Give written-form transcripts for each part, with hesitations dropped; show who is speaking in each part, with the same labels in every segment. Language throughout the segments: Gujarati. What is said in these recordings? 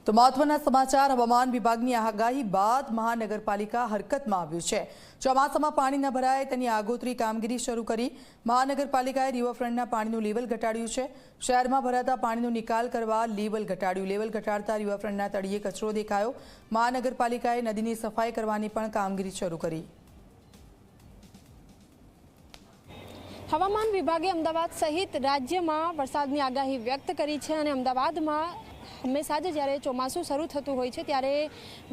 Speaker 1: તો મહત્વના સમાચાર હવામાન વિભાગની આગાહી બાદ મહાનગરપાલિકા હરકતમાં આવ્યું છે। ચોમાસામાં પાણી ન ભરાય તેની આગોતરી કામગીરી શરૂ કરી મહાનગરપાલિકાએ રિવરફ્રન્ટના પાણીનું લેવલ ઘટાડ્યું છે। શહેરમાં ભરાતા પાણીનો નિકાલ કરવા લેવલ ઘટાડ્યું। લેવલ ઘટાડતા રિવરફ્રન્ટના તળિયે કચરો દેખાયો। મહાનગરપાલિકાએ નદીની સફાઈ કરવાની પણ કામગીરી શરૂ કરી।
Speaker 2: હવામાન વિભાગે અમદાવાદ સહિત રાજ્યમાં વરસાદની આગાહી વ્યક્ત કરી છે અને અમદાવાદમાં હંમેશા જ જ્યારે ચોમાસું શરૂ થતું હોય છે ત્યારે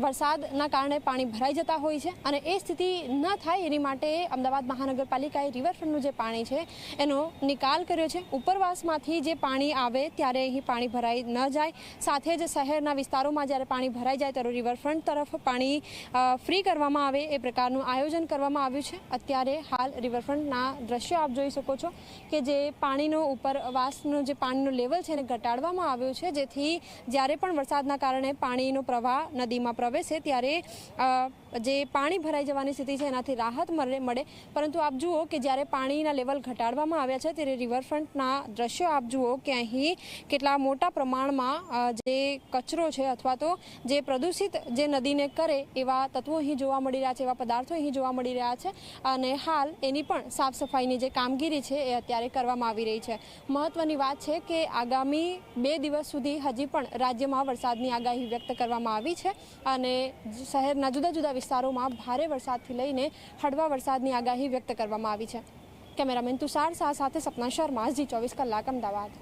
Speaker 2: વરસાદના કારણે પાણી ભરાઈ જતા હોય છે અને એ સ્થિતિ ન થાય એની માટે અમદાવાદ મહાનગરપાલિકાએ રિવરફ્રન્ટનું જે પાણી છે એનો નિકાલ કર્યો છે। ઉપરવાસમાંથી જે પાણી આવે ત્યારે અહીં પાણી ભરાઈ ન જાય, સાથે જ શહેરના વિસ્તારોમાં જ્યારે પાણી ભરાઈ જાય ત્યારે રિવરફ્રન્ટ તરફ પાણી ફ્રી કરવામાં આવે એ પ્રકારનું આયોજન કરવામાં આવ્યું છે। અત્યારે હાલ રિવરફ્રન્ટના દ્રશ્યો આપ જોઈ શકો છો કે જે પાણીનો ઉપરવાસનો જે પાણીનો લેવલ છે એને ઘટાડવામાં આવ્યો છે, જેથી જ્યારે પણ વરસાદના કારણે પાણીનો પ્રવાહ નદીમાં પ્રવેશે ત્યારે જે પાણી ભરાઈ જવાની સ્થિતિ છે એનાથી રાહત મળે। પરંતુ આપ જુઓ કે જ્યારે પાણીના લેવલ ઘટાડવામાં આવ્યા છે ત્યારે રિવરફ્રન્ટના દ્રશ્યો આપ જુઓ કે અહીં કેટલા મોટા પ્રમાણમાં જે કચરો છે અથવા તો જે પ્રદૂષિત જે નદીને કરે એવા તત્વો અહીં જોવા મળી રહ્યા છે, એવા પદાર્થો અહીં જોવા મળી રહ્યા છે અને હાલ એની પણ સાફ સફાઈની જે કામગીરી છે એ અત્યારે કરવામાં આવી રહી છે। મહત્વની વાત છે કે આગામી 2 દિવસ સુધી હજી પણ રાજ્યમાં વરસાદની આગાહી વ્યક્ત કરવામાં આવી છે અને શહેરના જુદા જુદા વિસ્તારોમાં ભારે વરસાદથી લઈને હળવા વરસાદની આગાહી વ્યક્ત કરવામાં આવી છે। કેમેરામેન તુષાર શાહ સાથે સપના શર્મા, ઝી 24 કલાક, અમદાવાદ।